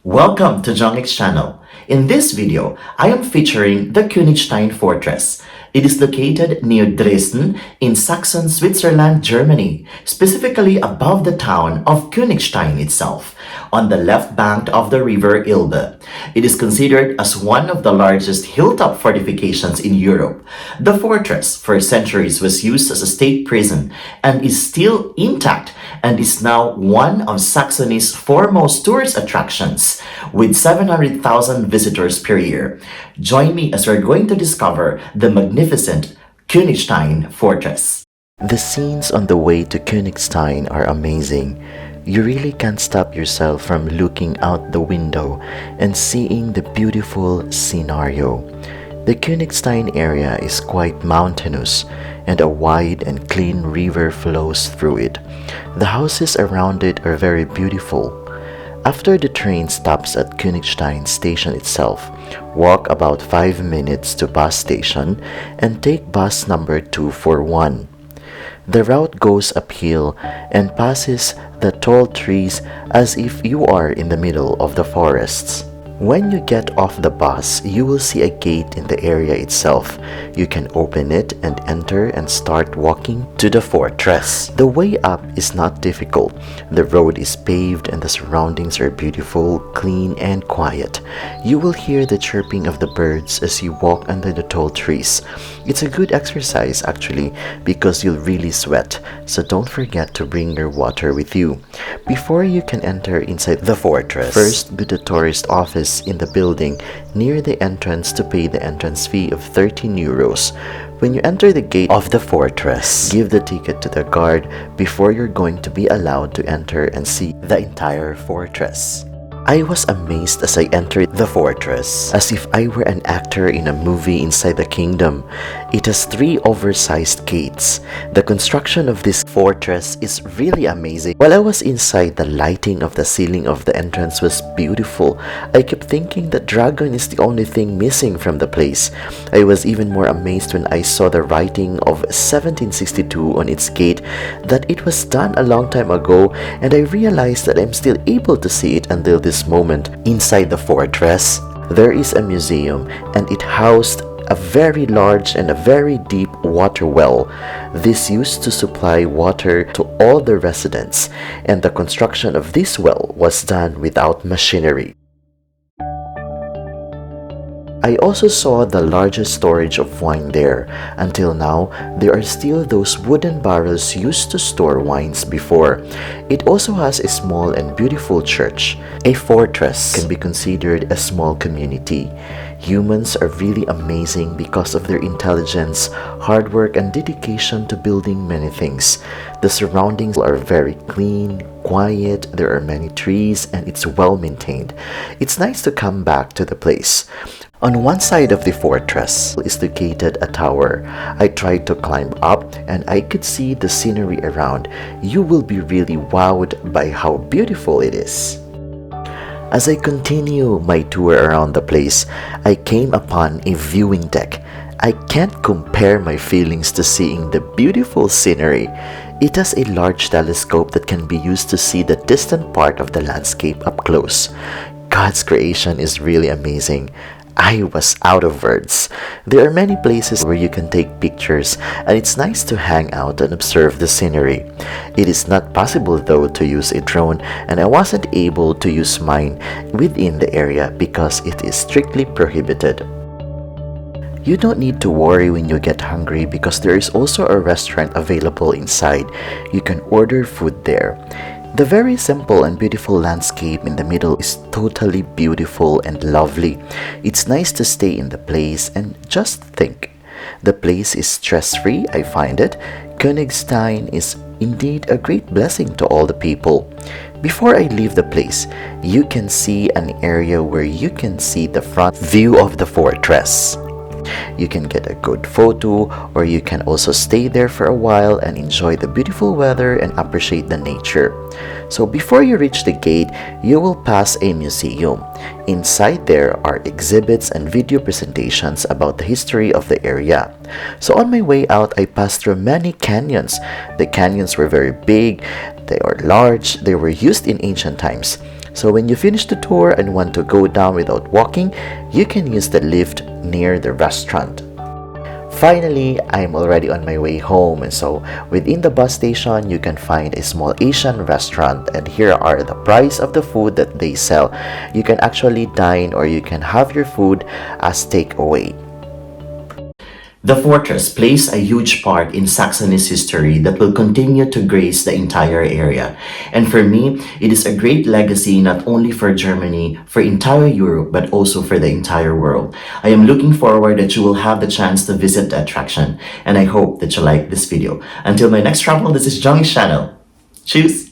Welcome to Jongik's channel. In this video, I am featuring the Königstein Fortress. It is located near Dresden in Saxon, Switzerland, Germany, specifically above the town of Königstein itself, on the left bank of the river Elbe. It is considered as one of the largest hilltop fortifications in Europe. The fortress for centuries was used as a state prison and is still intact and is now one of Saxony's foremost tourist attractions, with 700,000 visitors per year. Join me as we're going to discover the magnificent Königstein Fortress. The scenes on the way to Königstein are amazing. You really can't stop yourself from looking out the window and seeing the beautiful scenario. The Königstein area is quite mountainous, and a wide and clean river flows through it. The houses around it are very beautiful. After the train stops at Königstein station itself, walk about 5 minutes to bus station and take bus number 241. The route goes uphill and passes the tall trees as if you are in the middle of the forests. When you get off the bus, you will see a gate in the area itself. You can open it and enter and start walking to the fortress. The way up is not difficult. The road is paved and the surroundings are beautiful, clean, and quiet. You will hear the chirping of the birds as you walk under the tall trees. It's a good exercise actually because you'll really sweat, so don't forget to bring your water with you. Before you can enter inside the fortress, first go to the tourist office in the building near the entrance to pay the entrance fee of 13 euros. When you enter the gate of the fortress, give the ticket to the guard before you're going to be allowed to enter and see the entire fortress. I was amazed as I entered the fortress, as if I were an actor in a movie inside the kingdom. It has 3 oversized gates. The construction of this fortress is really amazing. While I was inside, the lighting of the ceiling of the entrance was beautiful. I kept thinking the dragon is the only thing missing from the place. I was even more amazed when I saw the writing of 1762 on its gate, that it was done a long time ago, and I realized that I'm still able to see it until this moment. Inside the fortress, there is a museum, and it housed a very large and a very deep water well. This used to supply water to all the residents, and the construction of this well was done without machinery. I also saw the largest storage of wine there. Until now, there are still those wooden barrels used to store wines before. It also has a small and beautiful church. A fortress can be considered a small community. Humans are really amazing because of their intelligence, hard work, and dedication to building many things. The surroundings are very clean, quiet, there are many trees, and it's well maintained. It's nice to come back to the place. On one side of the fortress is located a tower. I tried to climb up and I could see the scenery around. You will be really wowed by how beautiful it is. As I continue my tour around the place, I came upon a viewing deck. I can't compare my feelings to seeing the beautiful scenery. It has a large telescope that can be used to see the distant part of the landscape up close. God's creation is really amazing. I was out of words. There are many places where you can take pictures, and it's nice to hang out and observe the scenery. It is not possible though to use a drone, and I wasn't able to use mine within the area because it is strictly prohibited. You don't need to worry when you get hungry because there is also a restaurant available inside. You can order food there. The very simple and beautiful landscape in the middle is totally beautiful and lovely. It's nice to stay in the place and just think. The place is stress-free, I find it. Königstein is indeed a great blessing to all the people. Before I leave the place, you can see an area where you can see the front view of the fortress. You can get a good photo, or you can also stay there for a while and enjoy the beautiful weather and appreciate the nature. So before you reach the gate, you will pass a museum. Inside there are exhibits and video presentations about the history of the area. So on my way out, I passed through many canyons. The canyons were very big, they are large, they were used in ancient times. So when you finish the tour and want to go down without walking, you can use the lift near the restaurant. Finally, I'm already on my way home, and so within the bus station you can find a small Asian restaurant, and here are the price of the food that they sell. You can actually dine or you can have your food as takeaway. The fortress plays a huge part in Saxony's history that will continue to grace the entire area. And for me, it is a great legacy not only for Germany, for entire Europe, but also for the entire world. I am looking forward that you will have the chance to visit the attraction, and I hope that you like this video. Until my next travel, this is Johnny's channel. Cheers!